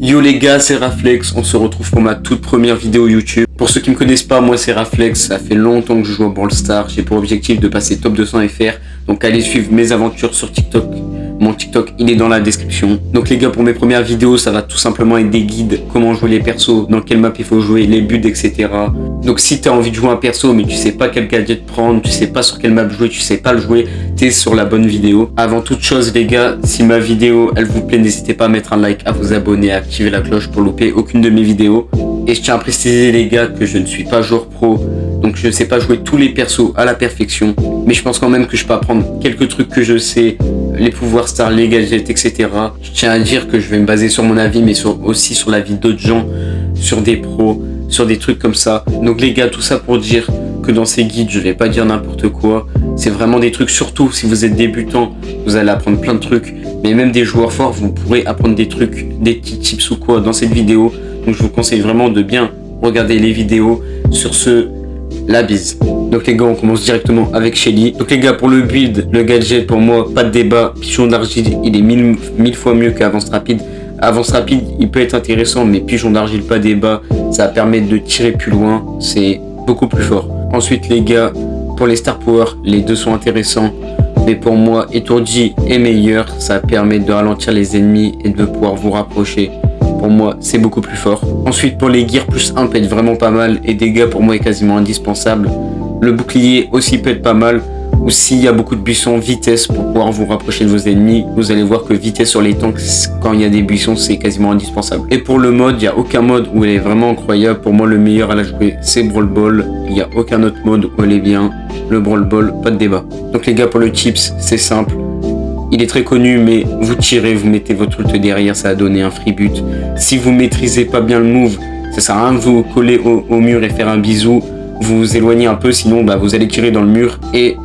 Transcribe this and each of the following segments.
Yo les gars, c'est Raflex, on se retrouve pour ma toute première vidéo YouTube. Pour ceux qui me connaissent pas, moi c'est Raflex, ça fait longtemps que je joue à Brawl Stars. J'ai pour objectif de passer top 200 FR, donc allez suivre mes aventures sur TikTok. Mon TikTok, il est dans la description. Donc les gars, pour mes premières vidéos, ça va tout simplement être des guides, comment jouer les persos, dans quelle map il faut jouer, les buts, etc. Donc si tu as envie de jouer un perso, mais tu sais pas quel gadget prendre, tu sais pas sur quelle map jouer, tu sais pas le jouer, t'es sur la bonne vidéo. Avant toute chose les gars, si ma vidéo, elle vous plaît, n'hésitez pas à mettre un like, à vous abonner, à activer la cloche pour louper aucune de mes vidéos. Et je tiens à préciser les gars que je ne suis pas joueur pro, donc je ne sais pas jouer tous les persos à la perfection, mais je pense quand même que je peux apprendre quelques trucs que je sais, les pouvoirs stars, les gadgets, etc. Je tiens à dire que je vais me baser sur mon avis, mais aussi sur l'avis d'autres gens, sur des pros, sur des trucs comme ça. Donc les gars, tout ça pour dire que dans ces guides, je vais pas dire n'importe quoi. C'est vraiment des trucs, surtout si vous êtes débutant, vous allez apprendre plein de trucs. Mais même des joueurs forts, vous pourrez apprendre des trucs, des petits tips ou quoi dans cette vidéo. Donc je vous conseille vraiment de bien regarder les vidéos. Sur ce, la bise. Donc les gars, on commence directement avec Shelly. Donc les gars, pour le build, le gadget, pour moi, pas de débat. Pigeon d'argile, il est mille fois mieux qu'avance rapide. Avance rapide, il peut être intéressant, mais pigeon d'argile, pas débat. Ça permet de tirer plus loin. C'est beaucoup plus fort. Ensuite les gars, pour les star power, les deux sont intéressants. Mais pour moi, étourdi est meilleur. Ça permet de ralentir les ennemis et de pouvoir vous rapprocher. Pour moi, c'est beaucoup plus fort. Ensuite, pour les gears, plus 1 peut être vraiment pas mal. Et dégâts, pour moi, est quasiment indispensable. Le bouclier aussi peut être pas mal. Ou s'il y a beaucoup de buissons, vitesse pour pouvoir vous rapprocher de vos ennemis. Vous allez voir que vitesse sur les tanks, quand il y a des buissons, c'est quasiment indispensable. Et pour le mode, il n'y a aucun mode où elle est vraiment incroyable. Pour moi, le meilleur à la jouer, c'est Brawl Ball. Il n'y a aucun autre mode où elle est bien. Le Brawl Ball, pas de débat. Donc les gars, pour le chips, c'est simple. Il est très connu, mais vous tirez, vous mettez votre ult derrière, ça va donner un free but. Si vous maîtrisez pas bien le move, ça sert à rien de vous coller au mur et faire un bisou. Vous vous éloignez un peu, sinon vous allez tirer dans le mur et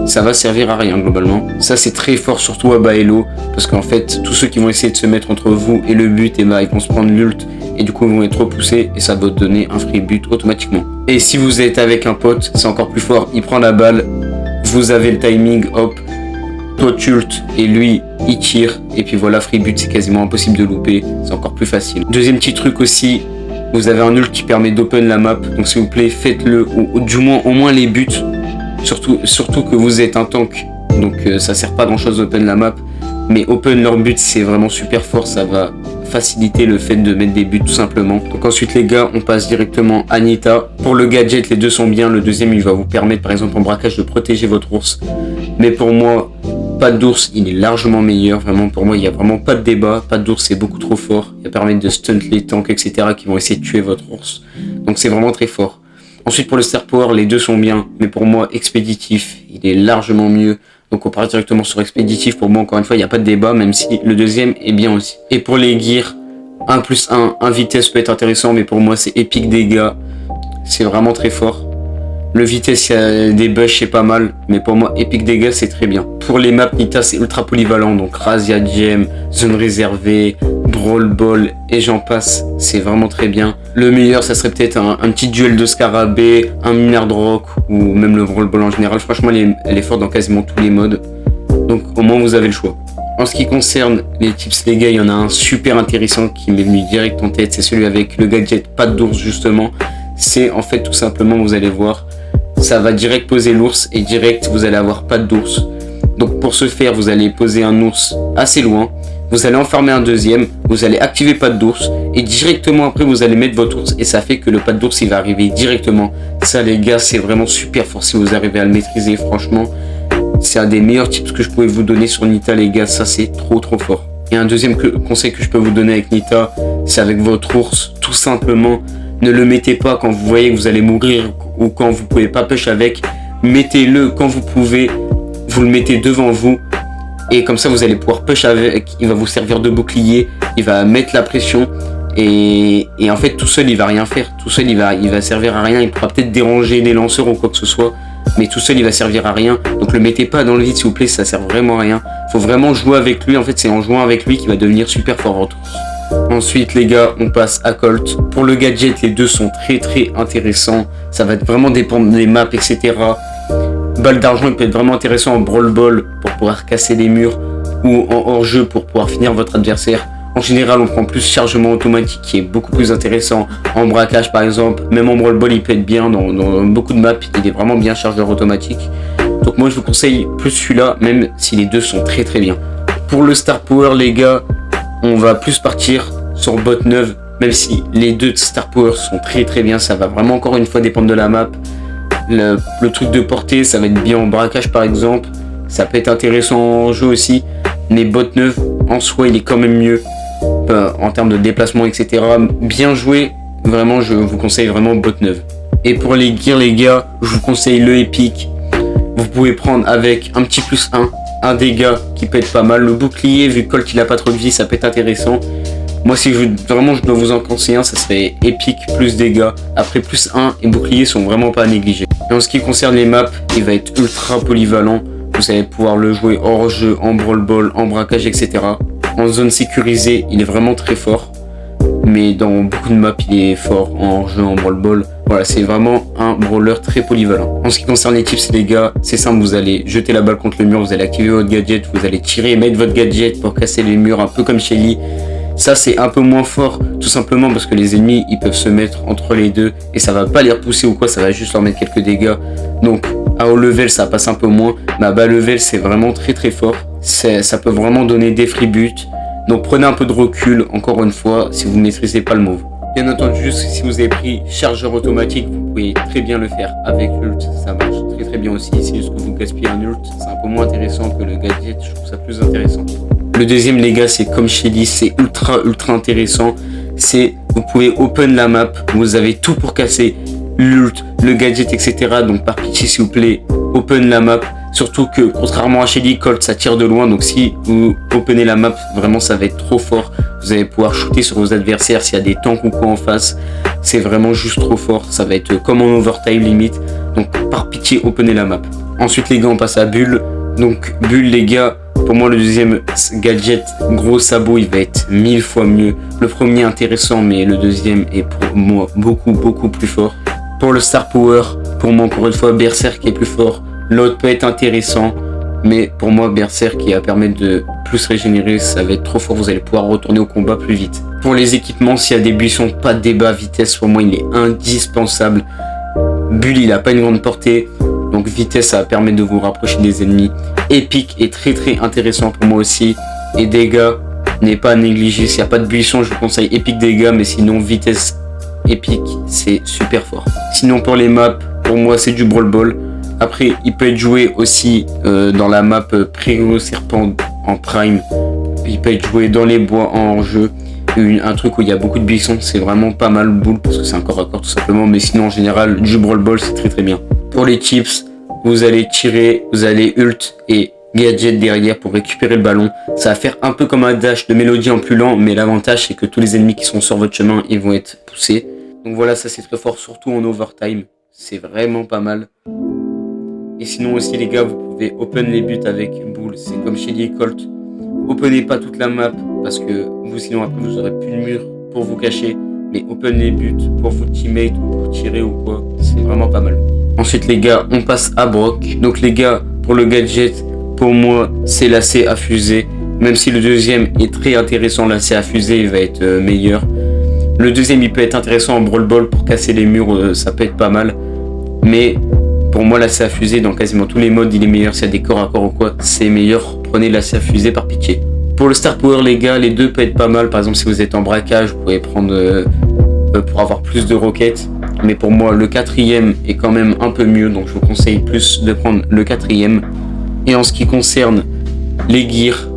ça va servir à rien globalement. Ça c'est très fort, surtout à bas elo, parce qu'en fait, tous ceux qui vont essayer de se mettre entre vous et le but, ils vont se prendre l'ult et du coup ils vont être repoussés et ça va donner un free but automatiquement. Et si vous êtes avec un pote, c'est encore plus fort, il prend la balle, vous avez le timing, hop. Toi tu ult et lui il tire et puis voilà, free but, c'est quasiment impossible de louper, c'est encore plus facile. Deuxième petit truc aussi, vous avez un ult qui permet d'open la map, donc s'il vous plaît faites-le, ou du moins au moins les buts, surtout que vous êtes un tank, donc ça sert pas grand chose d'open la map, mais open leur but c'est vraiment super fort, ça va faciliter le fait de mettre des buts tout simplement. Donc ensuite les gars, on passe directement à Nita. Pour le gadget, les deux sont bien, le deuxième il va vous permettre par exemple en braquage de protéger votre ours, mais pour moi pas d'ours, il est largement meilleur. Vraiment, pour moi, il n'y a vraiment pas de débat. Pas d'ours, c'est beaucoup trop fort. Il va permettre de stunt les tanks, etc. qui vont essayer de tuer votre ours. Donc, c'est vraiment très fort. Ensuite, pour le star power, les deux sont bien. Mais pour moi, expéditif, il est largement mieux. Donc, on part directement sur expéditif. Pour moi, encore une fois, il n'y a pas de débat, même si le deuxième est bien aussi. Et pour les gears, 1+1, 1 vitesse peut être intéressant. Mais pour moi, c'est épique dégâts. C'est vraiment très fort. Le vitesse, il y a des bugs, c'est pas mal, mais pour moi, Epic dégâts, c'est très bien. Pour les maps, Nita, c'est ultra polyvalent, donc Razia Gem, zone réservée, Brawl Ball, et j'en passe, c'est vraiment très bien. Le meilleur, ça serait peut-être un petit duel de scarabée, un minard rock, ou même le Brawl Ball en général. Franchement, elle est forte dans quasiment tous les modes, donc au moins, vous avez le choix. En ce qui concerne les tips, les gars, il y en a un super intéressant qui m'est venu direct en tête, c'est celui avec le gadget patte d'ours, justement. C'est en fait tout simplement, vous allez voir, ça va direct poser l'ours et direct vous allez avoir patte d'ours. Donc pour ce faire, vous allez poser un ours assez loin, vous allez enfermer un deuxième, vous allez activer patte d'ours et directement après vous allez mettre votre ours et ça fait que le patte d'ours il va arriver directement. Ça les gars, c'est vraiment super fort si vous arrivez à le maîtriser, franchement. C'est un des meilleurs tips que je pouvais vous donner sur Nita les gars, ça c'est trop fort. Et un deuxième conseil que je peux vous donner avec Nita, c'est avec votre ours, tout simplement. Ne le mettez pas quand vous voyez que vous allez mourir ou quand vous pouvez pas push avec. Mettez-le quand vous pouvez. Vous le mettez devant vous. Et comme ça, vous allez pouvoir push avec. Il va vous servir de bouclier. Il va mettre la pression. Et en fait, tout seul, il va rien faire. Tout seul, il va servir à rien. Il pourra peut-être déranger les lanceurs ou quoi que ce soit. Mais tout seul, il va servir à rien. Donc, le mettez pas dans le vide, s'il vous plaît. Ça sert vraiment à rien. Faut vraiment jouer avec lui. En fait, c'est en jouant avec lui qu'il va devenir super fort votre ours. Ensuite les gars, on passe à Colt. Pour le gadget, les deux sont très intéressants. Ça va vraiment dépendre des maps, etc. Balle d'argent, il peut être vraiment intéressant en Brawl Ball pour pouvoir casser les murs ou en hors-jeu pour pouvoir finir votre adversaire. En général, on prend plus chargement automatique qui est beaucoup plus intéressant. En braquage par exemple, même en brawl ball il peut être bien dans beaucoup de maps, il est vraiment bien chargeur automatique. Donc moi je vous conseille plus celui-là, même si les deux sont très très bien. Pour le Star Power les gars, on va plus partir sur bot 9, même si les deux Star Power sont très très bien, ça va vraiment encore une fois dépendre de la map. Le truc de portée, ça va être bien en braquage par exemple, ça peut être intéressant en jeu aussi, mais bot 9 en soi il est quand même mieux en termes de déplacement etc. Bien joué, vraiment je vous conseille vraiment bot 9. Et pour les gears les gars, je vous conseille le épique. Vous pouvez prendre avec un petit plus 1 dégât qui peut être pas mal. Le bouclier, vu que Colt il a pas trop de vie, ça peut être intéressant. Moi si je dois vous en conseiller un, ça serait épique plus dégâts. Après plus 1 et bouclier sont vraiment pas à négliger. Et en ce qui concerne les maps, il va être ultra polyvalent. Vous allez pouvoir le jouer hors jeu, en brawl ball, en braquage, etc. En zone sécurisée, il est vraiment très fort. Mais dans beaucoup de maps, il est fort en jeu, en brawl ball. Voilà, c'est vraiment un brawler très polyvalent. En ce qui concerne les tips les gars, c'est simple, vous allez jeter la balle contre le mur, vous allez activer votre gadget, vous allez tirer et mettre votre gadget pour casser les murs, un peu comme Shelly. Ça c'est un peu moins fort, tout simplement parce que les ennemis ils peuvent se mettre entre les deux et ça va pas les repousser ou quoi, ça va juste leur mettre quelques dégâts. Donc à haut level ça passe un peu moins, mais à bas level c'est vraiment très très fort. Ça peut vraiment donner des free buts. Donc prenez un peu de recul, encore une fois, si vous ne maîtrisez pas le move. Bien entendu, si vous avez pris chargeur automatique, vous pouvez très bien le faire avec ult, ça marche très très bien aussi. C'est juste que vous gaspillez un ult, c'est un peu moins intéressant que le gadget, je trouve ça plus intéressant. Le deuxième les gars, c'est comme Shelly, c'est ultra intéressant. C'est, vous pouvez open la map, vous avez tout pour casser l'ult, le gadget, etc. Donc par pitié s'il vous plaît, open la map. Surtout que contrairement à Shelly, Colt ça tire de loin, donc si vous openez la map, vraiment ça va être trop fort. Vous allez pouvoir shooter sur vos adversaires s'il y a des tanks ou quoi en face. C'est vraiment juste trop fort, ça va être comme en overtime limite. Donc par pitié, openez la map. Ensuite les gars, on passe à Bull. Donc Bull les gars, pour moi le deuxième gadget, gros sabot, il va être 1000 fois mieux. Le premier intéressant, mais le deuxième est pour moi beaucoup plus fort. Pour le Star Power, pour moi encore une fois, Berserk est plus fort. L'autre peut être intéressant, mais pour moi Berserk qui va permettre de plus régénérer, ça va être trop fort, vous allez pouvoir retourner au combat plus vite. Pour les équipements, s'il y a des buissons, pas de débat, vitesse pour moi il est indispensable. Bull il a pas une grande portée, donc vitesse ça va permettre de vous rapprocher des ennemis. Épique est très intéressant pour moi aussi, et dégâts n'est pas à négliger. S'il n'y a pas de buisson, je vous conseille épique dégâts, mais sinon vitesse épique c'est super fort. Sinon pour les maps, pour moi c'est du brawl ball. Après, il peut être joué aussi dans la map Primo Serpent en prime. Il peut être joué dans les bois en jeu. Un truc où il y a beaucoup de buissons, c'est vraiment pas mal Bull parce que c'est un corps à corps tout simplement. Mais sinon, en général, du brawl ball, c'est très bien. Pour les chips, vous allez tirer, vous allez ult et gadget derrière pour récupérer le ballon. Ça va faire un peu comme un dash de Mélodie en plus lent, mais l'avantage c'est que tous les ennemis qui sont sur votre chemin, ils vont être poussés. Donc voilà, ça c'est très fort, surtout en overtime. C'est vraiment pas mal. Et sinon aussi les gars, vous pouvez open les buts avec Bull, c'est comme Shelly et Colt. Openez pas toute la map parce que vous sinon après vous aurez plus de mur pour vous cacher. Mais open les buts pour vos teammates ou pour tirer ou quoi, c'est vraiment pas mal. Ensuite les gars, on passe à Brock. Donc les gars, pour le gadget, pour moi c'est lacet à fusée. Même si le deuxième est très intéressant, lacet à fusée il va être meilleur. Le deuxième il peut être intéressant en brawl ball pour casser les murs, ça peut être pas mal. Mais pour moi, lacet à fusée, dans quasiment tous les modes, il est meilleur. S'il y a des corps à corps ou quoi, c'est meilleur. Prenez lacet à fusée par pitié. Pour le Star Power, les gars, les deux peuvent être pas mal. Par exemple, si vous êtes en braquage, vous pouvez prendre pour avoir plus de roquettes. Mais pour moi, le quatrième est quand même un peu mieux. Donc, je vous conseille plus de prendre le quatrième. Et en ce qui concerne les gears,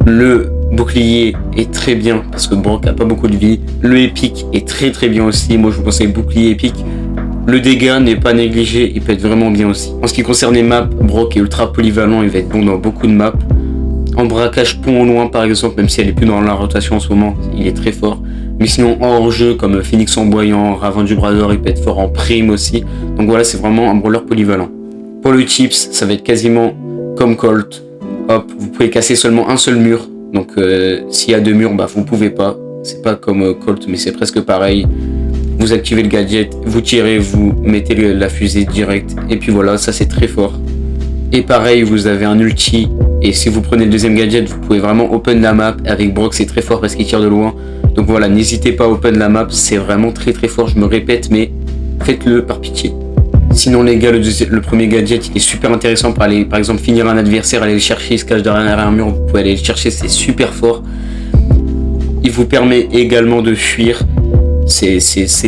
le bouclier est très bien parce que Brock a pas beaucoup de vie. Le épique est très bien aussi. Moi, je vous conseille bouclier épique. Le dégât n'est pas négligé, il peut être vraiment bien aussi. En ce qui concerne les maps, Brock est ultra polyvalent, il va être bon dans beaucoup de maps. En braquage pont au loin par exemple, même si elle est plus dans la rotation en ce moment, il est très fort. Mais sinon en hors-jeu comme Phoenix en Boyant, Ravin du Brador, il peut être fort en prime aussi. Donc voilà, c'est vraiment un brawler polyvalent. Pour le chips, ça va être quasiment comme Colt. Hop, vous pouvez casser seulement un seul mur. Donc s'il y a deux murs, bah vous pouvez pas. C'est pas comme Colt, mais c'est presque pareil. Vous activez le gadget, vous tirez, vous mettez la fusée direct et puis voilà, ça c'est très fort. Et pareil, vous avez un ulti. Et si vous prenez le deuxième gadget, vous pouvez vraiment open la map. Avec Brock, c'est très fort parce qu'il tire de loin. Donc voilà, n'hésitez pas à open la map. C'est vraiment très très fort, je me répète, mais faites-le par pitié. Sinon les gars, le premier gadget il est super intéressant pour aller par exemple finir un adversaire, aller le chercher, il se cache derrière un mur, vous pouvez aller le chercher, c'est super fort. Il vous permet également de fuir, c'est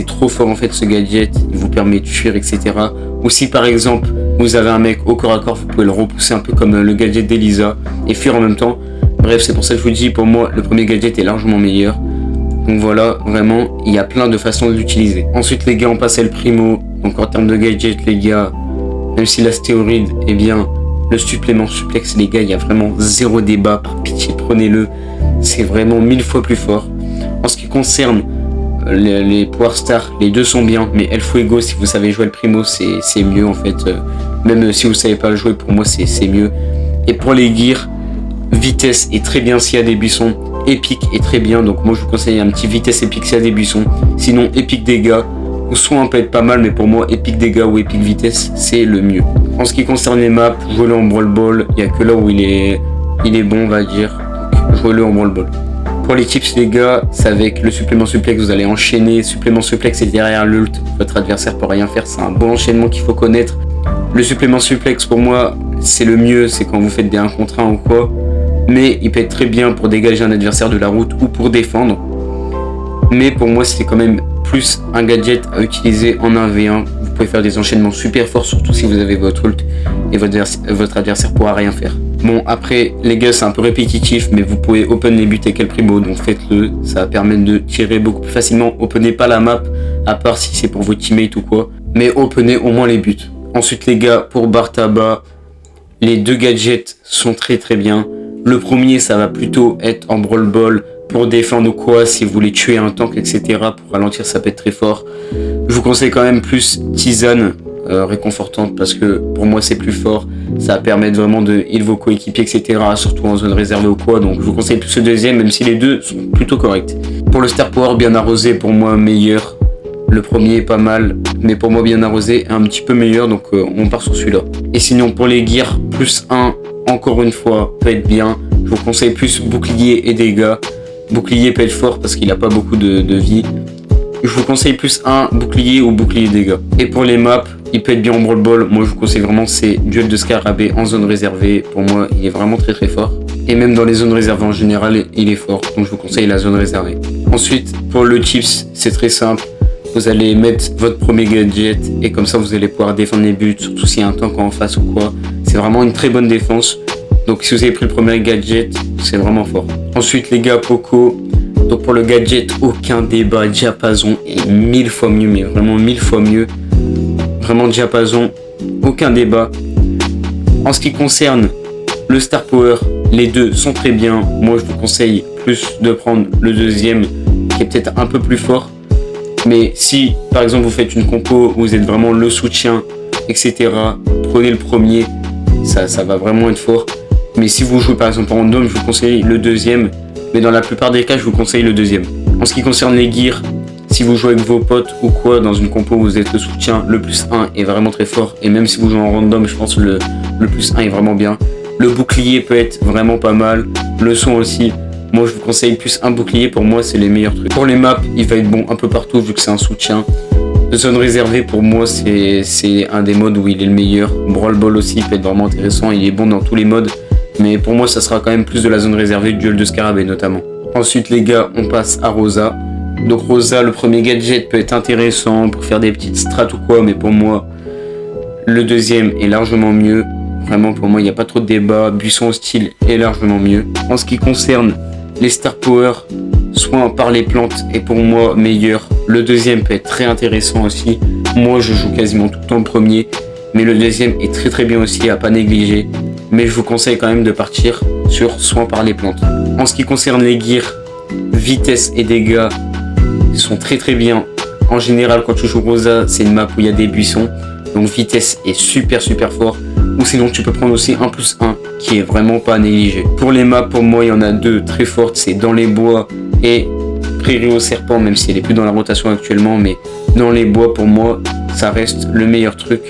trop fort en fait ce gadget, il vous permet de fuir etc. Ou si par exemple vous avez un mec au corps à corps, vous pouvez le repousser un peu comme le gadget d'Elisa et fuir en même temps. Bref, c'est pour ça que je vous dis, pour moi le premier gadget est largement meilleur. Donc voilà, vraiment, il y a plein de façons de l'utiliser. Ensuite les gars, on passe à le primo. Donc en termes de gadget les gars, même si l'astéroïde, eh bien, le supplément suplex les gars, il y a vraiment zéro débat, par pitié prenez-le. C'est vraiment 1000 fois plus fort. En ce qui concerne les Power Stars, les deux sont bien, mais El Fuego, si vous savez jouer le primo, c'est mieux en fait. Même si vous savez pas le jouer, pour moi c'est mieux. Et pour les gears, vitesse est très bien s'il y a des buissons. Épique est très bien, donc moi je vous conseille un petit vitesse épique s'il y a des buissons. Sinon épique dégâts, ou soit on peut être pas mal, mais pour moi épique dégâts ou épique vitesse c'est le mieux. En ce qui concerne les maps, jouez-le en Brawl Ball, il n'y a que là où il est bon on va dire, donc jouez-le en Brawl Ball. Pour les tips les gars, c'est avec le supplément suplex, vous allez enchaîner, supplément suplex et derrière l'ult, votre adversaire peut rien faire, c'est un bon enchaînement qu'il faut connaître. Le supplément suplex pour moi c'est le mieux, c'est quand vous faites des 1 contre 1 ou quoi. Mais il peut être très bien pour dégager un adversaire de la route ou pour défendre. Mais pour moi, c'est quand même plus un gadget à utiliser en 1v1. Vous pouvez faire des enchaînements super forts, surtout si vous avez votre ult et votre adversaire pourra rien faire. Bon, après, les gars, c'est un peu répétitif, mais vous pouvez open les buts avec El Primo, donc faites-le. Ça va permettre de tirer beaucoup plus facilement. Openez pas la map, à part si c'est pour vos teammates ou quoi. Mais openez au moins les buts. Ensuite, les gars, pour Bartaba, les deux gadgets sont très très bien. Le premier, ça va plutôt être en Brawl Ball pour défendre ou quoi, si vous voulez tuer un tank, etc. Pour ralentir, ça peut être très fort. Je vous conseille quand même plus Tisane réconfortante parce que pour moi, c'est plus fort. Ça va permettre vraiment de heal vos coéquipiers, etc. Surtout en zone réservée ou quoi. Donc, je vous conseille plus ce deuxième, même si les deux sont plutôt corrects. Pour le Star Power, bien arrosé, pour moi, meilleur. Le premier est pas mal, mais pour moi, bien arrosé, un petit peu meilleur. Donc, on part sur celui-là. Et sinon, pour les gears, plus 1. Encore une fois, peut être bien. Je vous conseille plus bouclier et dégâts. Bouclier peut être fort parce qu'il n'a pas beaucoup de vie. Je vous conseille plus un bouclier ou bouclier dégâts. Et pour les maps, il peut être bien en Brawl Ball. Moi, je vous conseille vraiment c'est duel de scarabée en zone réservée. Pour moi, il est vraiment très très fort. Et même dans les zones réservées en général, il est fort. Donc, je vous conseille la zone réservée. Ensuite, pour le tips, c'est très simple. Vous allez mettre votre premier gadget et comme ça, vous allez pouvoir défendre les buts, surtout s'il y a un tank en face ou quoi. C'est vraiment une très bonne défense. Donc si vous avez pris le premier gadget, c'est vraiment fort. Ensuite les gars, Poco. Donc pour le gadget, aucun débat. Diapason est 1000 fois mieux, mais vraiment 1000 fois mieux. Vraiment Diapason, aucun débat. En ce qui concerne le Star Power, les deux sont très bien. Moi je vous conseille plus de prendre le deuxième qui est peut-être un peu plus fort. Mais si par exemple vous faites une compo où vous êtes vraiment le soutien, etc., prenez le premier. Ça va vraiment être fort. Mais si vous jouez par exemple en random, je vous conseille le deuxième. Mais dans la plupart des cas, je vous conseille le deuxième. En ce qui concerne les gears, si vous jouez avec vos potes ou quoi, dans une compo où vous êtes le soutien, le plus 1 est vraiment très fort. Et même si vous jouez en random, je pense que le plus 1 est vraiment bien. Le bouclier peut être vraiment pas mal. Le son aussi. Moi, je vous conseille plus un bouclier. Pour moi, c'est les meilleurs trucs. Pour les maps, il va être bon un peu partout vu que c'est un soutien. Zone réservée, pour moi, c'est un des modes où il est le meilleur. Brawl Ball aussi peut être vraiment intéressant. Il est bon dans tous les modes. Mais pour moi, ça sera quand même plus de la zone réservée, duel de scarabée notamment. Ensuite, les gars, on passe à Rosa. Donc Rosa, le premier gadget peut être intéressant pour faire des petites strats ou quoi. Mais pour moi, le deuxième est largement mieux. Vraiment, pour moi, il n'y a pas trop de débat. Buisson hostile est largement mieux. En ce qui concerne les Star Power, soit par les plantes est pour moi meilleur. Le deuxième peut être très intéressant aussi. Moi, je joue quasiment tout le temps le premier. Mais le deuxième est très très bien aussi à pas négliger. Mais je vous conseille quand même de partir sur soin par les plantes. En ce qui concerne les gears, vitesse et dégâts sont très très bien. En général, quand tu joues Rosa, c'est une map où il y a des buissons. Donc vitesse est super super fort. Ou sinon tu peux prendre aussi 1+1 qui est vraiment pas à négliger. Pour les maps, pour moi, il y en a deux très fortes. C'est dans les bois et Prairie au serpent, même si elle est plus dans la rotation actuellement. Mais dans les bois, pour moi, ça reste le meilleur truc.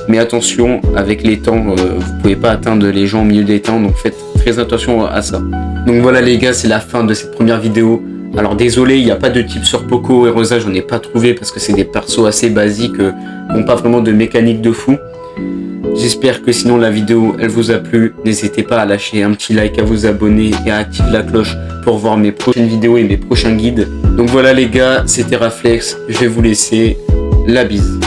Mais attention, avec l'étang, vous pouvez pas atteindre les gens au milieu des temps, donc faites très attention à ça. Donc voilà les gars, c'est la fin de cette première vidéo. Alors désolé, il n'y a pas de type sur Poco et Rosa, j'en ai pas trouvé parce que c'est des persos assez basiques, qui n'ont pas vraiment de mécanique de fou. J'espère que sinon la vidéo elle vous a plu. N'hésitez pas à lâcher un petit like, à vous abonner et à activer la cloche pour voir mes prochaines vidéos et mes prochains guides. Donc voilà les gars, c'était Raflex, je vais vous laisser. La bise.